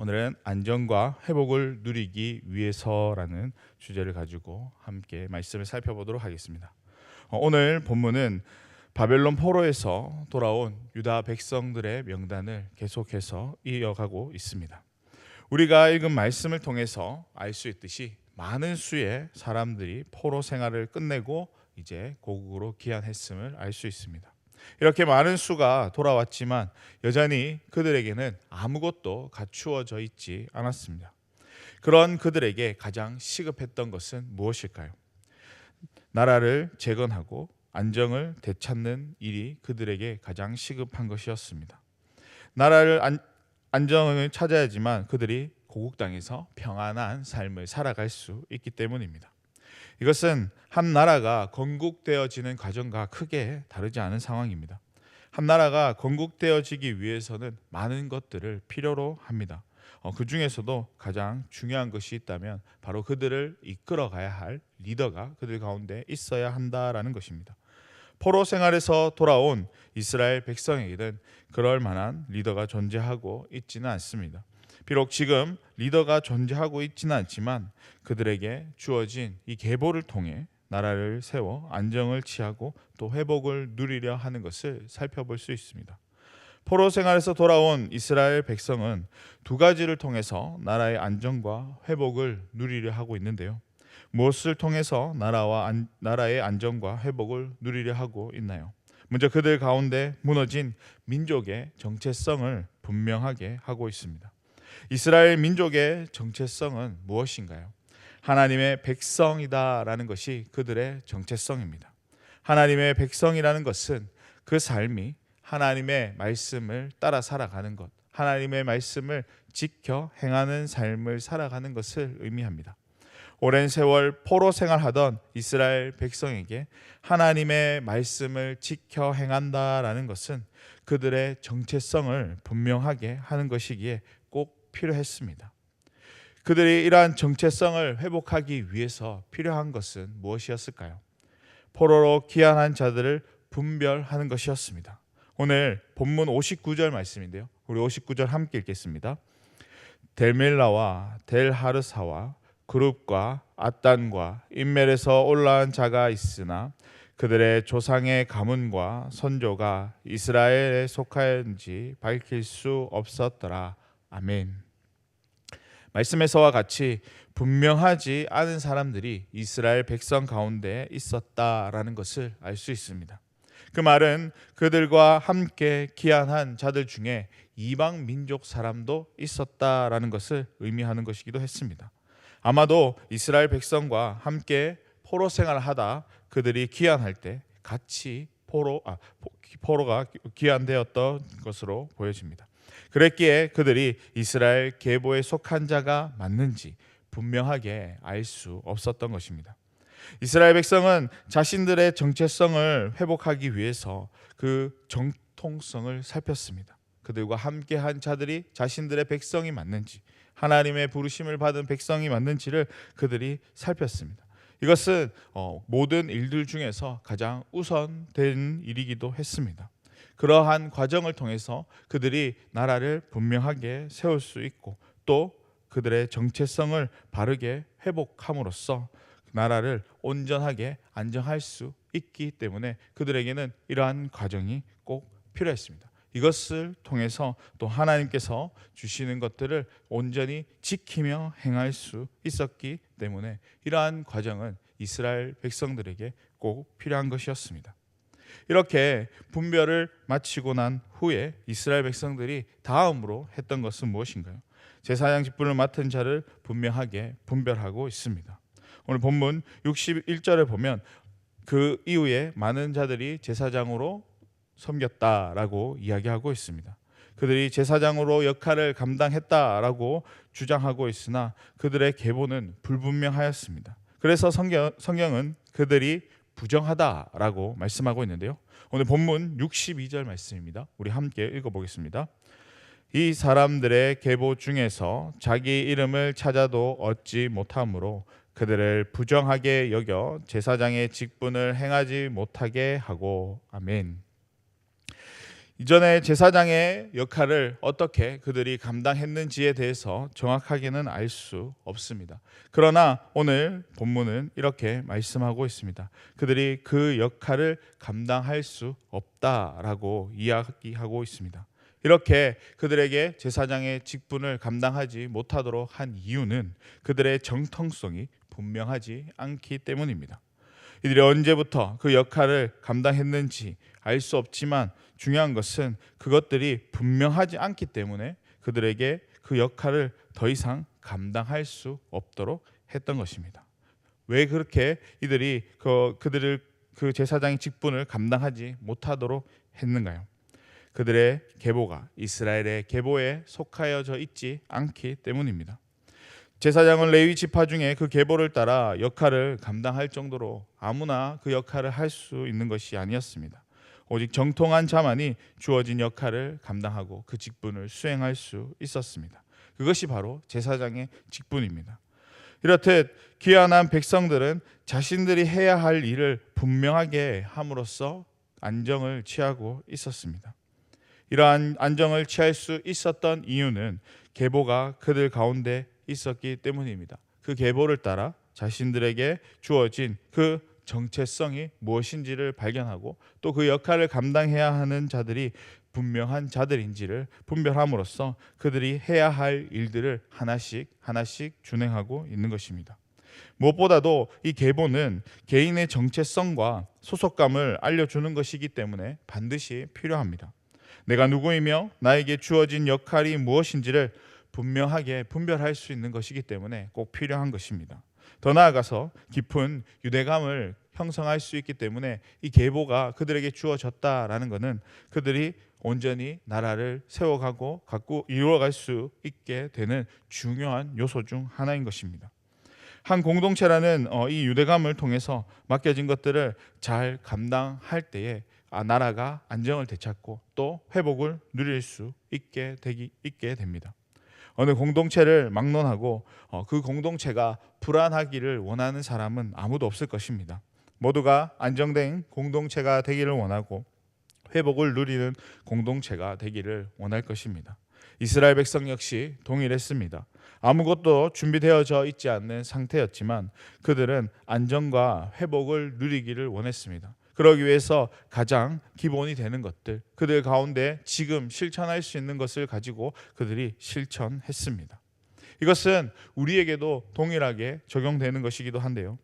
오늘은 안정과 회복을 누리기 위해서라는 주제를 가지고 함께 말씀을 살펴보도록 하겠습니다. 오늘 본문은 바벨론 포로에서 돌아온 유다 백성들의 명단을 계속해서 이어가고 있습니다. 우리가 읽은 말씀을 통해서 알 수 있듯이 많은 수의 사람들이 포로 생활을 끝내고 이제 고국으로 귀환했음을 알 수 있습니다. 이렇게 많은 수가 돌아왔지만 여전히 그들에게는 아무것도 갖추어져 있지 않았습니다. 그런 그들에게 가장 시급했던 것은 무엇일까요? 나라를 재건하고 안정을 되찾는 일이 그들에게 가장 시급한 것이었습니다. 나라를 안정을 찾아야지만 그들이 고국 땅에서 평안한 삶을 살아갈 수 있기 때문입니다. 이것은 한 나라가 건국되어지는 과정과 크게 다르지 않은 상황입니다. 한 나라가 건국되어지기 위해서는 많은 것들을 필요로 합니다. 그 중에서도 가장 중요한 것이 있다면 바로 그들을 이끌어 가야 할 리더가 그들 가운데 있어야 한다라는 것입니다. 포로 생활에서 돌아온 이스라엘 백성에게는 그럴 만한 리더가 존재하고 있지는 않습니다. 비록 지금 리더가 존재하고 있지는 않지만 그들에게 주어진 이 계보를 통해 나라를 세워 안정을 취하고 또 회복을 누리려 하는 것을 살펴볼 수 있습니다. 포로 생활에서 돌아온 이스라엘 백성은 두 가지를 통해서 나라의 안정과 회복을 누리려 하고 있는데요. 무엇을 통해서 나라의 안정과 회복을 누리려 하고 있나요? 먼저 그들 가운데 무너진 민족의 정체성을 분명하게 하고 있습니다. 이스라엘 민족의 정체성은 무엇인가요? 하나님의 백성이다라는 것이 그들의 정체성입니다. 하나님의 백성이라는 것은 그 삶이 하나님의 말씀을 따라 살아가는 것, 하나님의 말씀을 지켜 행하는 삶을 살아가는 것을 의미합니다. 오랜 세월 포로 생활하던 이스라엘 백성에게 하나님의 말씀을 지켜 행한다라는 것은 그들의 정체성을 분명하게 하는 것이기에 꼭 필요했습니다. 그들이 이러한 정체성을 회복하기 위해서 필요한 것은 무엇이었을까요? 포로로 귀환한 자들을 분별하는 것이었습니다. 오늘 본문 59절 말씀인데요. 우리 59절 함께 읽겠습니다. 델멜라와 델하르사와 그룹과 앗단과 인멜에서 올라온 자가 있으나 그들의 조상의 가문과 선조가 이스라엘에 속하였는지 밝힐 수 없었더라. 아멘. 말씀에서와 같이 분명하지 않은 사람들이 이스라엘 백성 가운데 있었다라는 것을 알 수 있습니다. 그 말은 그들과 함께 귀환한 자들 중에 이방 민족 사람도 있었다라는 것을 의미하는 것이기도 했습니다. 아마도 이스라엘 백성과 함께 포로 생활을 하다 그들이 귀환할 때 같이 포로가 귀환되었던 것으로 보여집니다. 그랬기에 그들이 이스라엘 계보에 속한 자가 맞는지 분명하게 알 수 없었던 것입니다. 이스라엘 백성은 자신들의 정체성을 회복하기 위해서 그 정통성을 살폈습니다. 그들과 함께한 자들이 자신들의 백성이 맞는지, 하나님의 부르심을 받은 백성이 맞는지를 그들이 살폈습니다. 이것은 모든 일들 중에서 가장 우선된 일이기도 했습니다. 그러한 과정을 통해서 그들이 나라를 분명하게 세울 수 있고 또 그들의 정체성을 바르게 회복함으로써 나라를 온전하게 안정할 수 있기 때문에 그들에게는 이러한 과정이 꼭 필요했습니다. 이것을 통해서 또 하나님께서 주시는 것들을 온전히 지키며 행할 수 있었기 때문에 이러한 과정은 이스라엘 백성들에게 꼭 필요한 것이었습니다. 이렇게 분별을 마치고 난 후에 이스라엘 백성들이 다음으로 했던 것은 무엇인가요? 제사장 직분을 맡은 자를 분명하게 분별하고 있습니다. 오늘 본문 61절에 보면 그 이후에 많은 자들이 제사장으로 섬겼다라고 이야기하고 있습니다. 그들이 제사장으로 역할을 감당했다라고 주장하고 있으나 그들의 계보는 불분명하였습니다. 그래서 성경은 그들이 부정하다라고 말씀하고 있는데요. 오늘 본문 62절 말씀입니다. 우리 함께 읽어보겠습니다. 이 사람들의 계보 중에서 자기 이름을 찾아도 얻지 못하므로 그들을 부정하게 여겨 제사장의 직분을 행하지 못하게 하고. 아멘. 이전에 제사장의 역할을 어떻게 그들이 감당했는지에 대해서 정확하게는 알 수 없습니다. 그러나 오늘 본문은 이렇게 말씀하고 있습니다. 그들이 그 역할을 감당할 수 없다라고 이야기하고 있습니다. 이렇게 그들에게 제사장의 직분을 감당하지 못하도록 한 이유는 그들의 정통성이 분명하지 않기 때문입니다. 이들이 언제부터 그 역할을 감당했는지 알 수 없지만 중요한 것은 그것들이 분명하지 않기 때문에 그들에게 그 역할을 더 이상 감당할 수 없도록 했던 것입니다. 왜 그렇게 이들이 그들을 그 제사장의 직분을 감당하지 못하도록 했는가요? 그들의 계보가 이스라엘의 계보에 속하여져 있지 않기 때문입니다. 제사장은 레위 지파 중에 그 계보를 따라 역할을 감당할 정도로 아무나 그 역할을 할 수 있는 것이 아니었습니다. 오직 정통한 자만이 주어진 역할을 감당하고 그 직분을 수행할 수 있었습니다. 그것이 바로 제사장의 직분입니다. 이렇듯 귀환한 백성들은 자신들이 해야 할 일을 분명하게 함으로써 안정을 취하고 있었습니다. 이러한 안정을 취할 수 있었던 이유는 계보가 그들 가운데 있었기 때문입니다. 그 계보를 따라 자신들에게 주어진 그 정체성이 무엇인지를 발견하고 또 그 역할을 감당해야 하는 자들이 분명한 자들인지를 분별함으로써 그들이 해야 할 일들을 하나씩 준행하고 있는 것입니다. 무엇보다도 이 계보는 개인의 정체성과 소속감을 알려주는 것이기 때문에 반드시 필요합니다. 내가 누구이며 나에게 주어진 역할이 무엇인지를 분명하게 분별할 수 있는 것이기 때문에 꼭 필요한 것입니다. 더 나아가서 깊은 유대감을 형성할 수 있기 때문에 이 계보가 그들에게 주어졌다라는 것은 그들이 온전히 나라를 세워가고 갖고 이루어갈 수 있게 되는 중요한 요소 중 하나인 것입니다. 한 공동체라는 이 유대감을 통해서 맡겨진 것들을 잘 감당할 때에 나라가 안정을 되찾고 또 회복을 누릴 수 있게 됩니다. 어느 공동체를 막론하고 그 공동체가 불안하기를 원하는 사람은 아무도 없을 것입니다. 모두가 안정된 공동체가 되기를 원하고 회복을 누리는 공동체가 되기를 원할 것입니다. 이스라엘 백성 역시 동일했습니다. 아무것도 준비되어져 있지 않는 상태였지만 그들은 안정과 회복을 누리기를 원했습니다. 그러기 위해서 가장 기본이 되는 것들, 그들 가운데 지금 실천할 수 있는 것을 가지고 그들이 실천했습니다. 이것은 우리에게도 동일하게 적용되는 것이기도 한데요.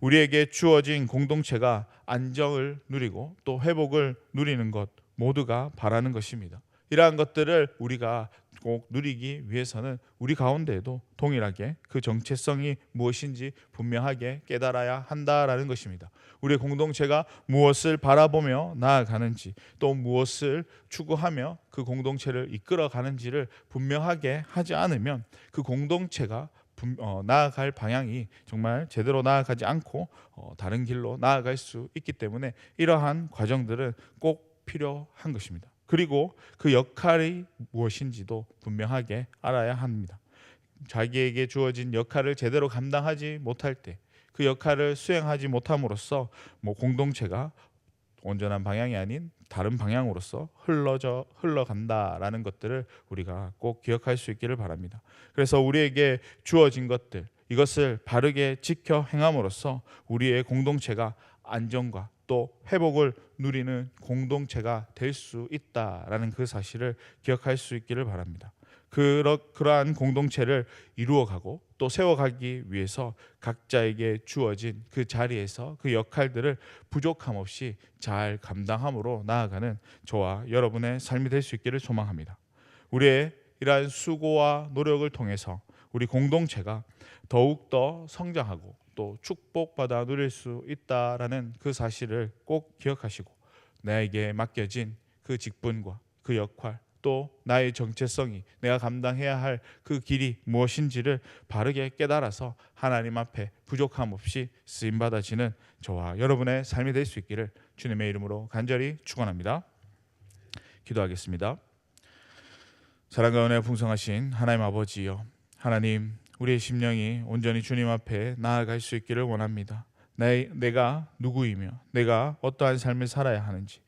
우리에게 주어진 공동체가 안정을 누리고 또 회복을 누리는 것 모두가 바라는 것입니다. 이러한 것들을 우리가 꼭 누리기 위해서는 우리 가운데에도 동일하게 그 정체성이 무엇인지 분명하게 깨달아야 한다라는 것입니다. 우리의 공동체가 무엇을 바라보며 나아가는지 또 무엇을 추구하며 그 공동체를 이끌어가는지를 분명하게 하지 않으면 그 공동체가 나아갈 방향이 정말 제대로 나아가지 않고 다른 길로 나아갈 수 있기 때문에 이러한 과정들은 꼭 필요한 것입니다. 그리고 그 역할이 무엇인지도 분명하게 알아야 합니다. 자기에게 주어진 역할을 제대로 감당하지 못할 때 그 역할을 수행하지 못함으로써 공동체가 온전한 방향이 아닌 다른 방향으로서 흘러간다라는 것들을 우리가 꼭 기억할 수 있기를 바랍니다. 그래서 우리에게 주어진 것들 이것을 바르게 지켜 행함으로써 우리의 공동체가 안정과 또 회복을 누리는 공동체가 될 수 있다라는 그 사실을 기억할 수 있기를 바랍니다. 그러한 공동체를 이루어가고 또 세워가기 위해서 각자에게 주어진 그 자리에서 그 역할들을 부족함 없이 잘 감당함으로 나아가는 저와 여러분의 삶이 될 수 있기를 소망합니다. 우리의 이러한 수고와 노력을 통해서 우리 공동체가 더욱더 성장하고 또 축복받아 누릴 수 있다라는 그 사실을 꼭 기억하시고 나에게 맡겨진 그 직분과 그 역할 또 나의 정체성이 내가 감당해야 할 그 길이 무엇인지를 바르게 깨달아서 하나님 앞에 부족함 없이 쓰임받아지는 저와 여러분의 삶이 될 수 있기를 주님의 이름으로 간절히 축원합니다. 기도하겠습니다. 사랑과 은혜 풍성하신 하나님 아버지여, 하나님 우리의 심령이 온전히 주님 앞에 나아갈 수 있기를 원합니다. 내가 누구이며 내가 어떠한 삶을 살아야 하는지,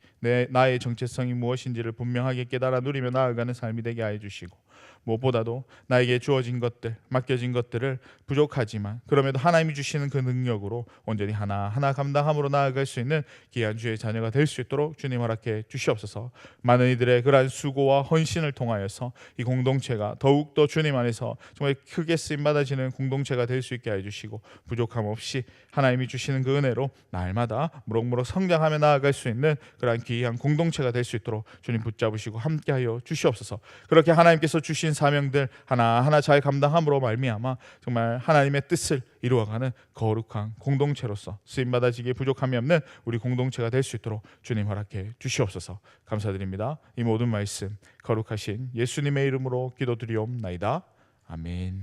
나의 정체성이 무엇인지를 분명하게 깨달아 누리며 나아가는 삶이 되게 하여 주시고, 무엇보다도 나에게 주어진 것들, 맡겨진 것들을 부족하지만 그럼에도 하나님이 주시는 그 능력으로 온전히 하나하나 감당함으로 나아갈 수 있는 귀한 주의 자녀가 될 수 있도록 주님 허락해 주시옵소서. 많은 이들의 그러한 수고와 헌신을 통하여서 이 공동체가 더욱더 주님 안에서 정말 크게 쓰임받아지는 공동체가 될 수 있게 해 주시고, 부족함 없이 하나님이 주시는 그 은혜로 날마다 무럭무럭 성장하며 나아갈 수 있는 그러한 귀한 공동체가 될 수 있도록 주님 붙잡으시고 함께하여 주시옵소서. 그렇게 하나님께서 주신 사명들 하나하나 잘 감당함으로 말미암아 정말 하나님의 뜻을 이루어가는 거룩한 공동체로서 쓰임받아지기에 부족함이 없는 우리 공동체가 될 수 있도록 주님 허락해 주시옵소서. 감사드립니다. 이 모든 말씀 거룩하신 예수님의 이름으로 기도드리옵나이다. 아멘.